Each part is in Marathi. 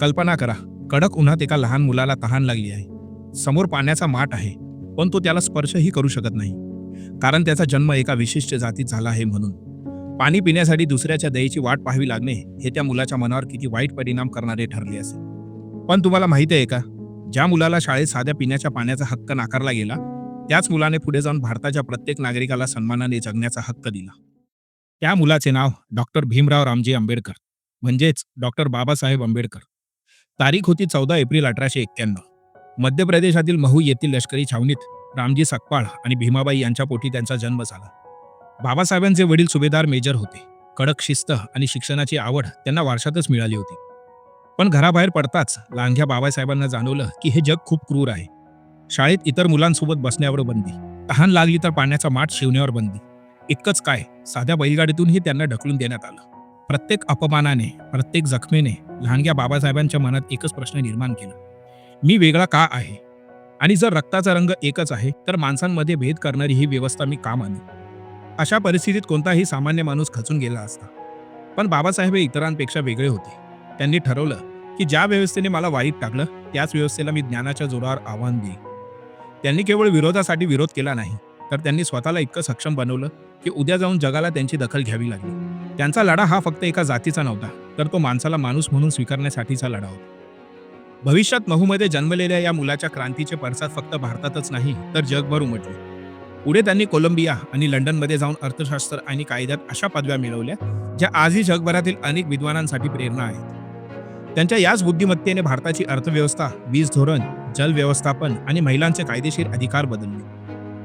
कल्पना करा, कडक उन्हात एका लहान मुलाला तहान लागली आहे. समोर पाण्याचा माठ आहे, पण तो त्याला स्पर्शही करू शकत नाही, कारण त्याचा जन्म एका विशिष्ट जातीत झाला आहे म्हणून. पाणी पिण्यासाठी दुसऱ्याच्या दयेची वाट पाहावी लागणे हे त्या मुलाच्या मनावर किती वाईट परिणाम करणारे ठरले असेल. पण तुम्हाला माहिती आहे का, ज्या मुलाला शाळेत साध्या पिण्याच्या पाण्याचा हक्क नाकारला गेला, त्याच मुलाने पुढे जाऊन भारताच्या प्रत्येक नागरिकाला सन्मानाने जगण्याचा हक्क दिला. त्या मुलाचे नाव डॉक्टर भीमराव रामजी आंबेडकर, म्हणजेच डॉक्टर बाबासाहेब आंबेडकर. तारीख होती 14 एप्रिल 1891. मध्य प्रदेशातील महू येथील लष्करी छावणीत रामजी सकपाळ आणि भीमाबाई यांच्या पोटी त्यांचा जन्म झाला. बाबासाहेबांचे वडील सुभेदार मेजर होते. कडक शिस्त आणि शिक्षणाची आवड त्यांना वारशातच मिळाली होती. पण घराबाहेर पडताच लहानग्या बाबासाहेबांना जाणवलं की हे जग खूप क्रूर आहे. शाळेत इतर मुलांसोबत बसण्यावर बंदी, तहान लागली तर पाण्याचा माठ शिवण्यावर बंदी. इतकंच काय, साध्या बैलगाडीतूनही त्यांना ढकलून देण्यात आलं. प्रत्येक अपमानाने, प्रत्येक जखमेने लहानग्या बाबासाहेबांच्या मनात एकच प्रश्न निर्माण केला: मी वेगळा का आहे? आणि जर रक्ताचा रंग एकच आहे, तर माणसांमध्ये भेद करणारी ही व्यवस्था मी का मानू? अशा परिस्थितीत कोणताही सामान्य माणूस खचून गेला असता. पण बाबासाहेब हे इतरांपेक्षा वेगळे होते. त्यांनी ठरवलं की ज्या व्यवस्थेने मला वाईट टाकलं, त्याच व्यवस्थेला मी ज्ञानाच्या जोरावर आव्हान देईन. त्यांनी केवळ विरोधासाठी विरोध केला नाही, तर त्यांनी स्वतःला इतकं सक्षम बनवलं की उद्या जाऊन जगाला त्यांची दखल घ्यावी लागली. त्यांचा लढा हा फक्त एका जातीचा नव्हता, तर तो माणसाला माणूस म्हणून स्वीकारण्यासाठीचा लढा होता. भविष्यात महूमध्ये जन्मलेल्या या मुलाच्या क्रांतीचे पडसाद फक्त भारतातच नाही, तर जगभर उमटले. पुढे त्यांनी कोलंबिया आणि लंडनमध्ये जाऊन अर्थशास्त्र आणि कायद्यात अशा पदव्या मिळवल्या ज्या आजही जगभरातील अनेक विद्वानांसाठी प्रेरणा आहेत. त्यांच्या याच बुद्धिमत्तेने भारताची अर्थव्यवस्था, वीज धोरण, जल व्यवस्थापन आणि महिलांचे कायदेशीर अधिकार बदलले.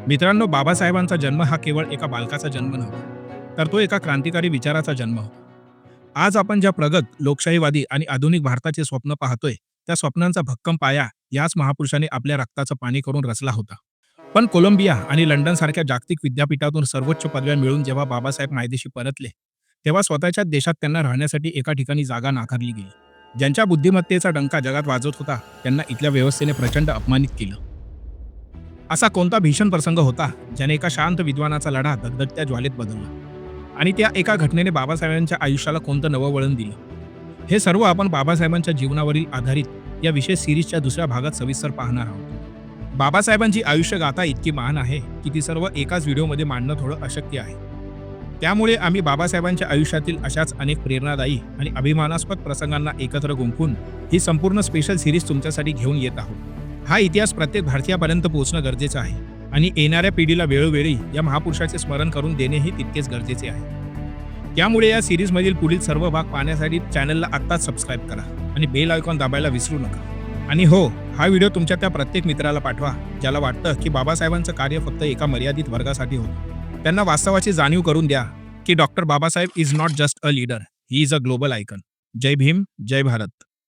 मित्रांनो, बाबासाहेबांचा जन्म हा केवळ एका बालकाचा जन्म नव्हता, तर तो एका क्रांतिकारी विचाराचा जन्म होता. आज आपण ज्या प्रगत, लोकशाहीवादी आणि आधुनिक भारताचे स्वप्न पाहतोय, त्या स्वप्नांचा भक्कम पाया याच महापुरुषाने आपल्या रक्ताचं पाणी करून रचला होता. पण कोलंबिया आणि लंडन सारख्या जागतिक विद्यापीठातून सर्वोच्च पदव्या मिळवून जेव्हा बाबासाहेब मायदेशी परतले, तेव्हा स्वतःच्याच देशात त्यांना राहण्यासाठी एका ठिकाणी जागा नाकारली गेली. ज्यांच्या बुद्धिमत्तेचा डंका जगात वाजत होता, त्यांना इथल्या व्यवस्थेने प्रचंड अपमानित केलं. असा कोणता भीषण प्रसंग होता ज्याने एका शांत विद्वानाचा लढा धगधगत्या ज्वालेत बदलला, आणि त्या एका घटनेने बाबासाहेबांच्या आयुष्याला कोणतं नवं वळण दिलं? हे सर्व आपण बाबासाहेबांच्या जीवनावरील आधारित या विशेष सिरीजच्या दुसऱ्या भागात सविस्तर पाहणार आहोत. बाबासाहेबांची आयुष्यगाथा इतकी महान आहे की ती सर्व एकाच व्हिडिओमध्ये मांडणं थोडं अशक्य आहे. त्यामुळे आम्ही बाबासाहेबांच्या आयुष्यातील अशाच अनेक प्रेरणादायी आणि अभिमानास्पद प्रसंगांना एकत्र गुंफून ही संपूर्ण स्पेशल सिरीज तुमच्यासाठी घेऊन येत आहोत. हा इतिहास प्रत्येक भारतीयापर्यंत पोहोचणं गरजेचं आहे, आणि येणाऱ्या पिढीला वेळोवेळी या महापुरुषाचे स्मरण करून देणेही तितकेच गरजेचे आहे. त्यामुळे या सिरीजमधील पुढील सर्व भाग पाहण्यासाठी चॅनलला आत्ताच सबस्क्राईब करा आणि बेल आयकॉन दाबायला विसरू नका. आणि हो, हा व्हिडिओ तुमच्या त्या प्रत्येक मित्राला पाठवा ज्याला वाटतं की बाबासाहेबांचं कार्य फक्त एका मर्यादित वर्गासाठी होतं. त्यांना वास्तवाची जाणीव करून द्या की doctor Babasaheb is not just a leader, he is a global icon. जय भीम, जय भारत.